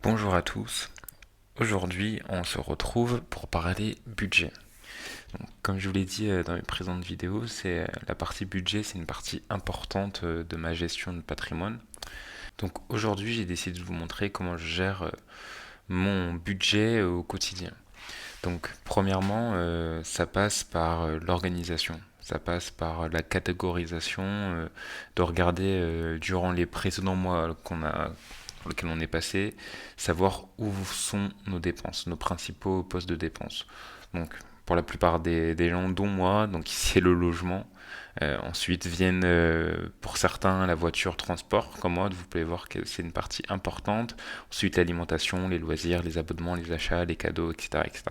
Bonjour à tous. Aujourd'hui, on se retrouve pour parler budget. Donc, comme je vous l'ai dit dans mes présentes vidéos, la partie budget, c'est une partie importante de ma gestion de patrimoine. Donc aujourd'hui, j'ai décidé de vous montrer comment je gère mon budget au quotidien. Donc premièrement, ça passe par l'organisation. Ça passe par la catégorisation, de regarder durant les précédents mois pour lesquels on est passé, savoir où sont nos dépenses, nos principaux postes de dépenses. Donc pour la plupart des gens, dont moi, donc ici c'est le logement. Ensuite viennent pour certains la voiture transport, comme moi, vous pouvez voir que c'est une partie importante. Ensuite l'alimentation, les loisirs, les abonnements, les achats, les cadeaux, etc. etc.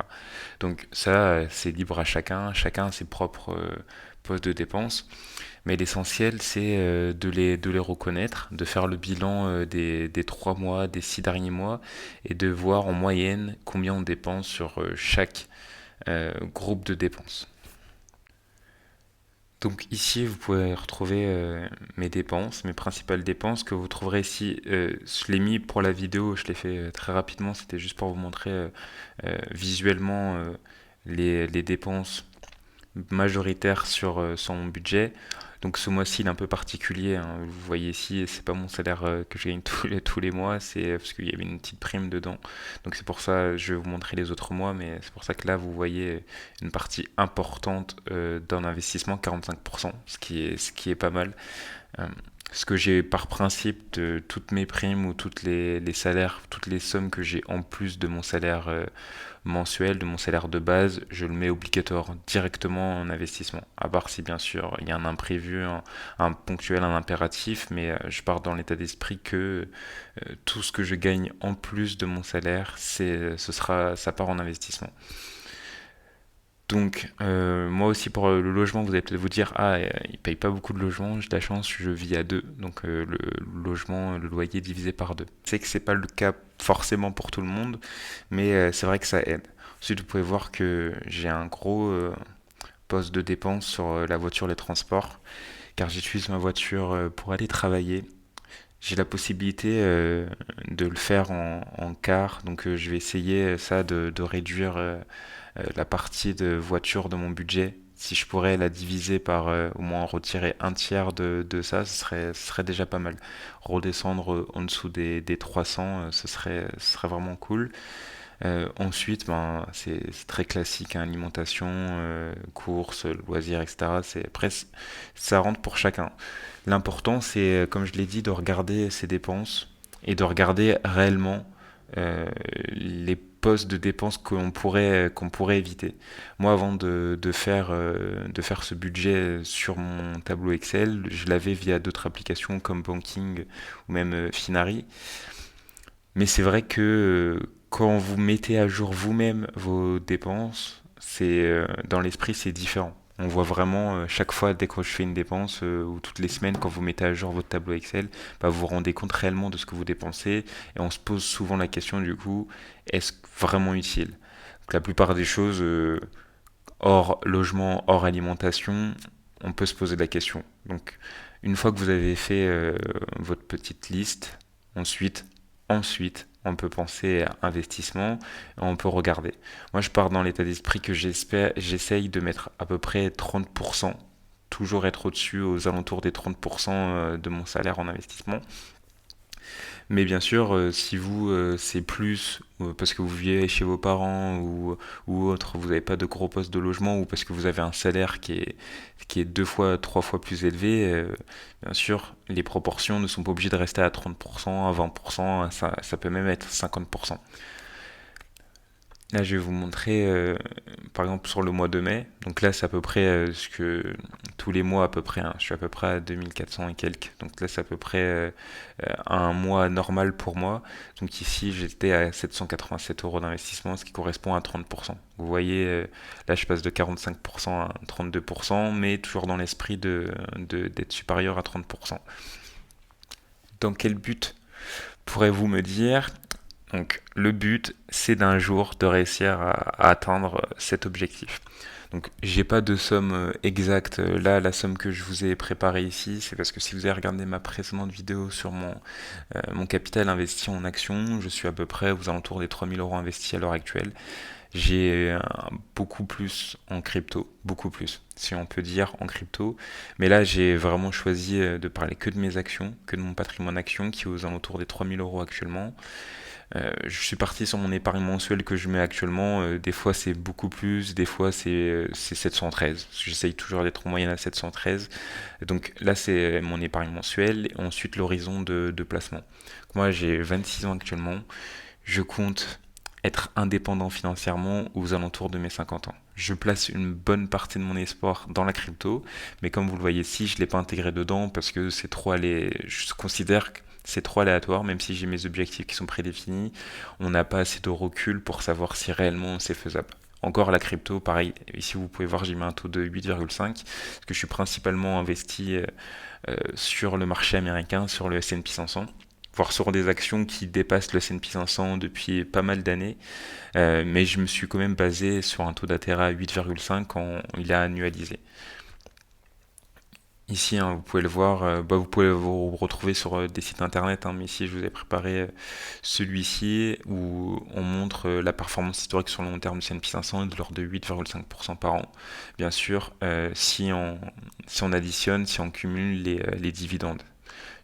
Donc ça, c'est libre à chacun, chacun a ses propres postes de dépenses, mais l'essentiel c'est de les reconnaître, de faire le bilan des 3 mois, des 6 derniers mois, et de voir en moyenne combien on dépense sur chaque groupe de dépenses. Donc ici, vous pouvez retrouver mes dépenses, mes principales dépenses que vous trouverez ici. Je l'ai mis pour la vidéo, je l'ai fait très rapidement, c'était juste pour vous montrer visuellement les dépenses majoritaires sur mon budget. Donc ce mois-ci, il est un peu particulier, hein. Vous voyez ici, c'est pas mon salaire que je gagne tous les mois, c'est parce qu'il y avait une petite prime dedans. Donc c'est pour ça, je vais vous montrer les autres mois, mais c'est pour ça que là, vous voyez une partie importante d'un investissement, 45%, ce qui est pas mal. Euh, Ce que j'ai par principe de toutes mes primes ou toutes les salaires, toutes les sommes que j'ai en plus de mon salaire mensuel, de mon salaire de base, je le mets obligatoire directement en investissement. À part si bien sûr il y a un imprévu, un ponctuel, un impératif, mais je pars dans l'état d'esprit que tout ce que je gagne en plus de mon salaire, ça part en investissement. Donc, moi aussi pour le logement, vous allez peut-être vous dire, ah, il paye pas beaucoup de logement, j'ai de la chance, je vis à deux, donc le logement, le loyer divisé par deux. Je sais que c'est pas le cas forcément pour tout le monde, mais c'est vrai que ça aide. Ensuite, vous pouvez voir que j'ai un gros poste de dépense sur la voiture, les transports, car j'utilise ma voiture pour aller travailler. J'ai la possibilité de le faire en car, donc je vais essayer ça de réduire la partie de voiture de mon budget. Si je pourrais la diviser par au moins retirer un tiers de ça, ce serait déjà pas mal. Redescendre en dessous des 300, ce serait vraiment cool. Ensuite, ben, c'est très classique, hein, alimentation, courses, loisirs, etc. Après, ça rentre pour chacun. L'important, c'est, comme je l'ai dit, de regarder ses dépenses et de regarder réellement les postes de dépenses qu'on pourrait éviter. Moi, avant de faire ce budget sur mon tableau Excel, je l'avais via d'autres applications comme Banking ou même Finari. Mais c'est vrai que quand vous mettez à jour vous-même vos dépenses, dans l'esprit c'est différent. On voit vraiment chaque fois dès que je fais une dépense ou toutes les semaines quand vous mettez à jour votre tableau Excel, bah, vous vous rendez compte réellement de ce que vous dépensez et on se pose souvent la question du coup, est-ce vraiment utile? Donc, la plupart des choses hors logement, hors alimentation, on peut se poser la question. Donc une fois que vous avez fait votre petite liste, ensuite, on peut penser à investissement, on peut regarder. Moi, je pars dans l'état d'esprit que j'essaye de mettre à peu près 30%, toujours être au-dessus, aux alentours des 30% de mon salaire en investissement. Mais bien sûr, si vous, c'est plus parce que vous vivez chez vos parents ou autre, vous n'avez pas de gros postes de logement ou parce que vous avez un salaire qui est deux fois, trois fois plus élevé, bien sûr, les proportions ne sont pas obligées de rester à 30%, à 20%, ça peut même être 50%. Là, je vais vous montrer, par exemple, sur le mois de mai. Donc là, c'est à peu près ce que tous les mois à peu près, hein, je suis à peu près à 2400 et quelques. Donc là, c'est à peu près un mois normal pour moi. Donc ici, j'étais à 787 euros d'investissement, ce qui correspond à 30%. Vous voyez, là, je passe de 45% à 32%, mais toujours dans l'esprit d'être supérieur à 30%. Dans quel but pourrez-vous me dire? Donc le but, c'est d'un jour de réussir à atteindre cet objectif. Donc j'ai pas de somme exacte. Là, la somme que je vous ai préparée ici, c'est parce que si vous avez regardé ma précédente vidéo sur mon capital investi en actions, je suis à peu près aux alentours des 3 000 € investis à l'heure actuelle. J'ai beaucoup plus en crypto, beaucoup plus, si on peut dire, en crypto. Mais là, j'ai vraiment choisi de parler que de mes actions, que de mon patrimoine action qui est aux alentours des 3 000 € actuellement. Je suis parti sur mon épargne mensuelle que je mets actuellement. Des fois, c'est beaucoup plus, des fois, c'est 713. J'essaye toujours d'être en moyenne à 713. Donc là, c'est mon épargne mensuelle. Et ensuite, l'horizon de placement. Moi, j'ai 26 ans actuellement. Je compte être indépendant financièrement aux alentours de mes 50 ans. Je place une bonne partie de mon espoir dans la crypto, mais comme vous le voyez ici, je ne l'ai pas intégré dedans parce que c'est trop je considère que c'est trop aléatoire, même si j'ai mes objectifs qui sont prédéfinis, on n'a pas assez de recul pour savoir si réellement c'est faisable. Encore la crypto, pareil, ici vous pouvez voir, j'ai mis un taux de 8,5, parce que je suis principalement investi sur le marché américain, sur le S&P 500, voire sur des actions qui dépassent le S&P 500 depuis pas mal d'années. Mais je me suis quand même basé sur un taux d'intérêt à 8,5 quand il a annualisé. Ici, hein, vous pouvez le voir, vous pouvez vous retrouver sur des sites internet, hein, mais ici je vous ai préparé celui-ci où on montre la performance historique sur le long terme du S&P 500 de l'ordre de 8,5% par an. Bien sûr, si on additionne, si on cumule les dividendes.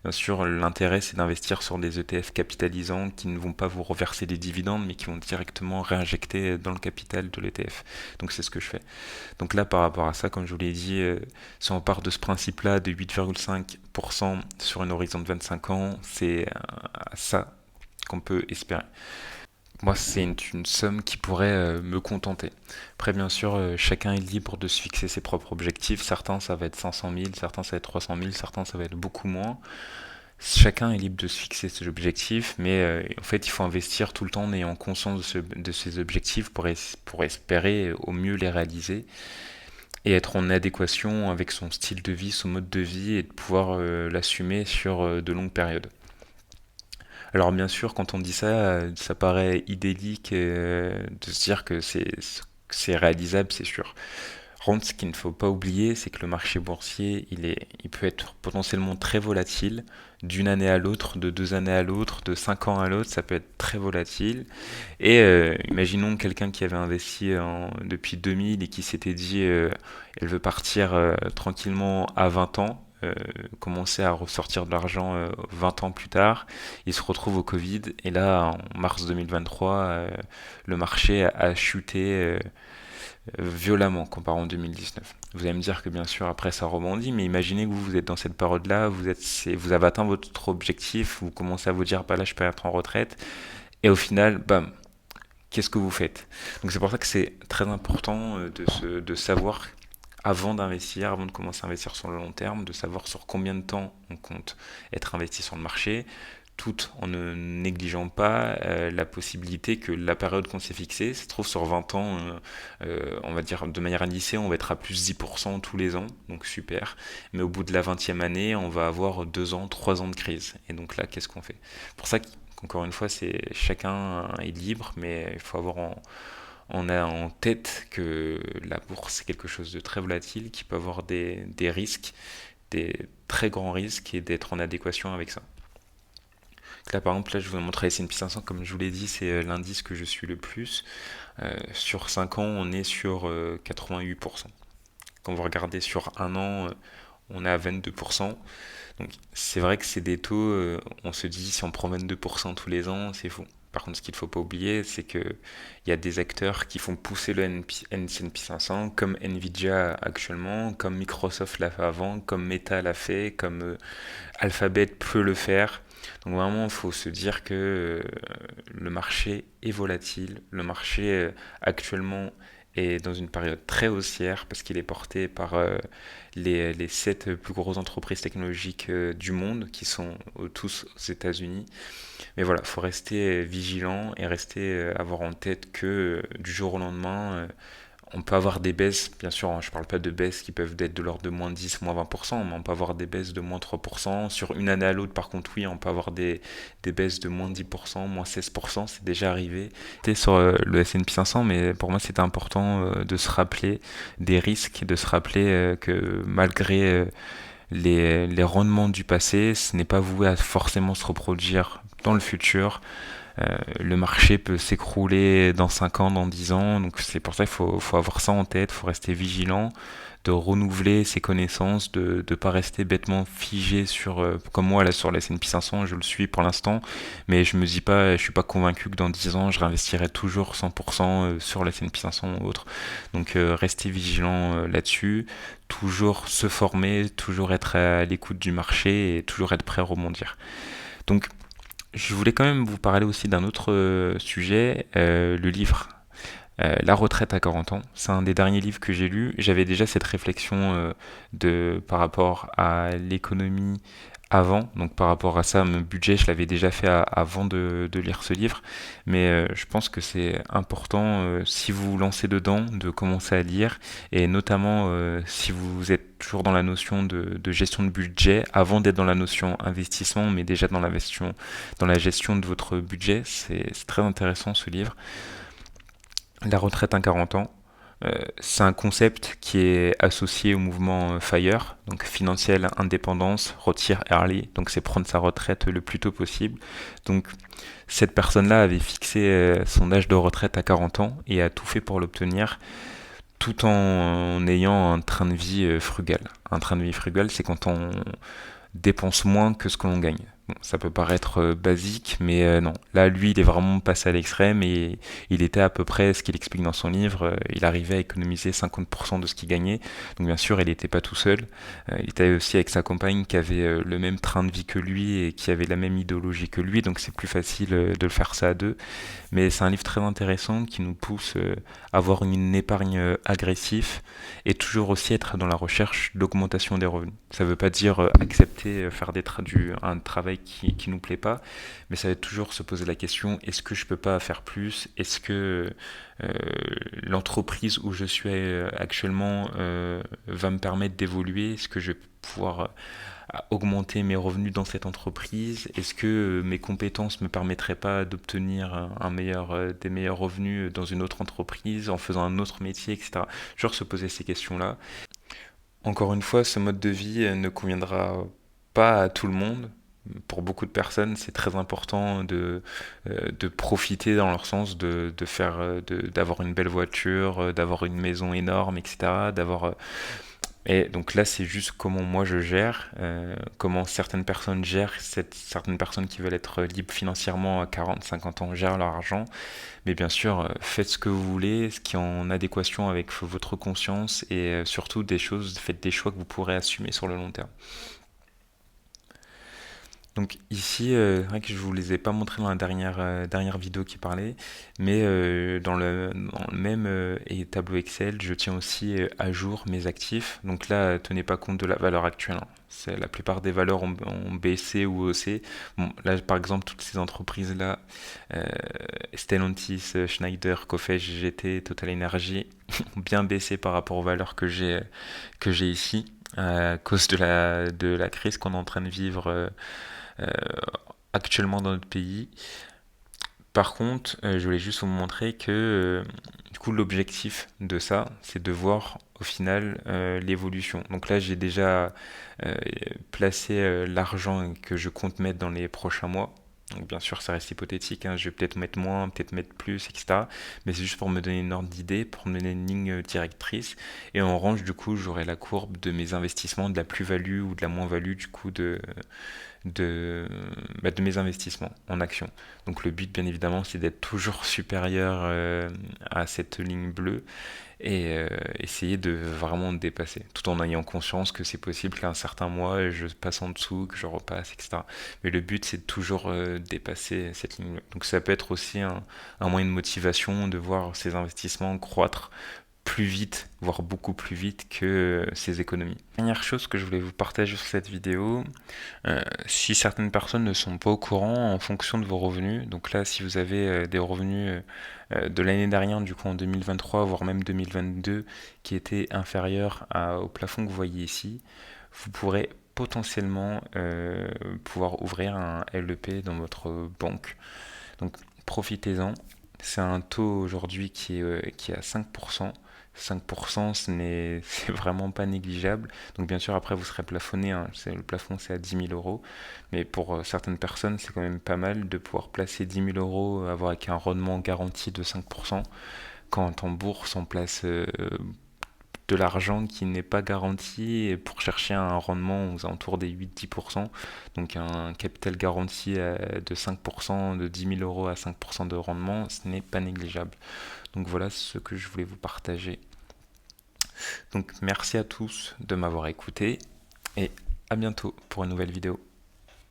Bien sûr, l'intérêt, c'est d'investir sur des ETF capitalisants qui ne vont pas vous reverser des dividendes, mais qui vont directement réinjecter dans le capital de l'ETF. Donc c'est ce que je fais. Donc là, par rapport à ça, comme je vous l'ai dit, si on part de ce principe-là de 8,5% sur une horizon de 25 ans, c'est ça qu'on peut espérer. Moi, c'est une somme qui pourrait me contenter. Après, bien sûr, chacun est libre de se fixer ses propres objectifs. Certains, ça va être 500 000, certains, ça va être 300 000, certains, ça va être beaucoup moins. Chacun est libre de se fixer ses objectifs, mais en fait, il faut investir tout le temps en ayant conscience de ses objectifs pour espérer au mieux les réaliser et être en adéquation avec son style de vie, son mode de vie et de pouvoir l'assumer sur de longues périodes. Alors bien sûr, quand on dit ça, ça paraît idyllique de se dire que c'est réalisable, c'est sûr. Par contre, ce qu'il ne faut pas oublier, c'est que le marché boursier, il peut être potentiellement très volatile, d'une année à l'autre, de 2 années à l'autre, de 5 ans à l'autre, ça peut être très volatile. Et imaginons quelqu'un qui avait investi depuis 2000 et qui s'était dit, elle veut partir tranquillement à 20 ans. Commencer à ressortir de l'argent 20 ans plus tard, il se retrouve au Covid et là en mars 2023 le marché a chuté violemment comparé en 2019. Vous allez me dire que bien sûr après ça rebondit, mais imaginez que vous êtes dans cette période-là, vous avez atteint votre objectif, vous commencez à vous dire bah là je peux être en retraite, et au final, bam, qu'est-ce que vous faites? Donc c'est pour ça que c'est très important de savoir avant d'investir, avant de commencer à investir sur le long terme, de savoir sur combien de temps on compte être investi sur le marché, tout en ne négligeant pas la possibilité que la période qu'on s'est fixée se trouve sur 20 ans, on va dire de manière indicée, on va être à plus 10% tous les ans, donc super. Mais au bout de la 20e année, on va avoir 2 ans, 3 ans de crise. Et donc là, qu'est-ce qu'on fait? Pour ça qu'encore une fois, c'est chacun est libre, mais il faut avoir on a en tête que la bourse est quelque chose de très volatile, qui peut avoir des risques, des très grands risques, et d'être en adéquation avec ça. Là, par exemple, là, je vous montre S&P 500, comme je vous l'ai dit, c'est l'indice que je suis le plus. Sur 5 ans, on est sur 88%. Quand vous regardez sur un an, on est à 22%. Donc c'est vrai que c'est des taux, on se dit si on prend 22% tous les ans, c'est fou. Par contre, ce qu'il ne faut pas oublier, c'est qu'il y a des acteurs qui font pousser le S&P 500, comme Nvidia actuellement, comme Microsoft l'a fait avant, comme Meta l'a fait, comme Alphabet peut le faire. Donc vraiment, il faut se dire que le marché est volatile. Le marché actuellement est dans une période très haussière parce qu'il est porté par les 7 plus grosses entreprises technologiques du monde qui sont tous aux États-Unis. Mais voilà, il faut rester vigilant et rester avoir en tête que du jour au lendemain, On peut avoir des baisses, bien sûr, hein, je parle pas de baisses qui peuvent être de l'ordre de moins 10, moins 20%, mais on peut avoir des baisses de moins 3%. Sur une année à l'autre, par contre, oui, on peut avoir des baisses de moins 10%, moins 16%, c'est déjà arrivé. C'était sur le S&P 500, mais pour moi, c'était important de se rappeler des risques, de se rappeler que malgré les rendements du passé, ce n'est pas voué à forcément se reproduire dans le futur. Le marché peut s'écrouler dans 5 ans, dans 10 ans, donc c'est pour ça qu'il faut avoir ça en tête, il faut rester vigilant, de renouveler ses connaissances, de ne pas rester bêtement figé sur, comme moi là sur la S&P 500, je le suis pour l'instant, mais je me dis pas, je suis pas convaincu que dans 10 ans je réinvestirai toujours 100% sur la S&P 500 ou autre. Donc rester vigilant là-dessus, toujours se former, toujours être à l'écoute du marché et toujours être prêt à rebondir. Donc je voulais quand même vous parler aussi d'un autre sujet, le livre La retraite à 40 ans. C'est un des derniers livres que j'ai lu. J'avais déjà cette réflexion par rapport à l'économie avant, donc par rapport à ça, mon budget, je l'avais déjà fait avant de lire ce livre, mais je pense que c'est important, si vous vous lancez dedans, de commencer à lire, et notamment si vous êtes toujours dans la notion de gestion de budget, avant d'être dans la notion investissement, mais déjà dans la gestion de votre budget, c'est très intéressant ce livre. La retraite à 40 ans. C'est un concept qui est associé au mouvement FIRE, donc financière indépendance, retire early, donc c'est prendre sa retraite le plus tôt possible. Donc cette personne-là avait fixé son âge de retraite à 40 ans et a tout fait pour l'obtenir, tout en ayant un train de vie frugal. Un train de vie frugal, c'est quand on dépense moins que ce que l'on gagne. Bon, ça peut paraître basique, mais non. Là, lui, il est vraiment passé à l'extrême et il était à peu près, ce qu'il explique dans son livre, il arrivait à économiser 50% de ce qu'il gagnait. Donc bien sûr, il n'était pas tout seul. Il était aussi avec sa compagne qui avait le même train de vie que lui et qui avait la même idéologie que lui. Donc c'est plus facile de le faire ça à deux. Mais c'est un livre très intéressant qui nous pousse à avoir une épargne agressive et toujours aussi être dans la recherche d'augmentation des revenus. Ça ne veut pas dire accepter faire un travail qui nous plaît pas, mais ça va être toujours se poser la question, est-ce que je peux pas faire plus? Est-ce que euh, l'entreprise où je suis actuellement va me permettre d'évoluer? Est-ce que je vais pouvoir à augmenter mes revenus dans cette entreprise? Est-ce que mes compétences me permettraient pas d'obtenir des meilleurs revenus dans une autre entreprise en faisant un autre métier, etc. Genre se poser ces questions-là. Encore une fois, ce mode de vie ne conviendra pas à tout le monde. Pour beaucoup de personnes, c'est très important de profiter dans leur sens, d'avoir une belle voiture, d'avoir une maison énorme, etc. Et donc là, c'est juste comment moi je gère, comment certaines personnes gèrent, certaines personnes qui veulent être libres financièrement à 40, 50 ans gèrent leur argent. Mais bien sûr, faites ce que vous voulez, ce qui est en adéquation avec votre conscience et surtout faites des choix que vous pourrez assumer sur le long terme. Donc ici, c'est vrai que je vous les ai pas montrés dans la dernière vidéo qui parlait, mais dans le même tableau Excel, je tiens aussi à jour mes actifs. Donc là, tenez pas compte de la valeur actuelle, hein. La plupart des valeurs ont baissé ou haussé. Bon, là, par exemple, toutes ces entreprises-là, euh, Stellantis, Schneider, Cofage, GT, Total Energy, ont bien baissé par rapport aux valeurs que j'ai ici, à cause de la crise qu'on est en train de vivre euh, actuellement dans notre pays. Par contre, je voulais juste vous montrer que du coup l'objectif de ça, c'est de voir au final l'évolution. Donc là, j'ai déjà euh, placé l'argent que je compte mettre dans les prochains mois. Donc bien sûr, ça reste hypothétique, hein. Je vais peut-être mettre moins, peut-être mettre plus, etc. Mais c'est juste pour me donner une ordre d'idée, pour me donner une ligne directrice. Et en orange, du coup, j'aurai la courbe de mes investissements, de la plus-value ou de la moins-value, du coup, de, de mes investissements en actions. Donc le but, bien évidemment, c'est d'être toujours supérieur à cette ligne bleue et essayer de vraiment dépasser, tout en ayant conscience que c'est possible qu'à un certain mois, je passe en dessous, que je repasse, etc. Mais le but, c'est de toujours dépasser cette ligne bleue. Donc ça peut être aussi un moyen de motivation de voir ces investissements croître plus vite, voire beaucoup plus vite que ces économies. Dernière chose que je voulais vous partager sur cette vidéo, si certaines personnes ne sont pas au courant en fonction de vos revenus, donc là si vous avez des revenus de l'année dernière, du coup en 2023, voire même 2022, qui étaient inférieurs au plafond que vous voyez ici, vous pourrez potentiellement pouvoir ouvrir un LEP dans votre banque. Donc profitez-en. C'est un taux aujourd'hui qui est à 5%. 5%, c'est vraiment pas négligeable. Donc bien sûr, après, vous serez plafonné, hein. Le plafond, c'est à 10 000 euros. Mais pour certaines personnes, c'est quand même pas mal de pouvoir placer 10 000 euros, avoir avec un rendement garanti de 5%. Quand en bourse, on place de l'argent qui n'est pas garanti pour chercher un rendement aux alentours des 8-10%. Donc un capital garanti de 5%, de 10 000 euros à 5% de rendement, ce n'est pas négligeable. Donc voilà ce que je voulais vous partager. Donc merci à tous de m'avoir écouté et à bientôt pour une nouvelle vidéo.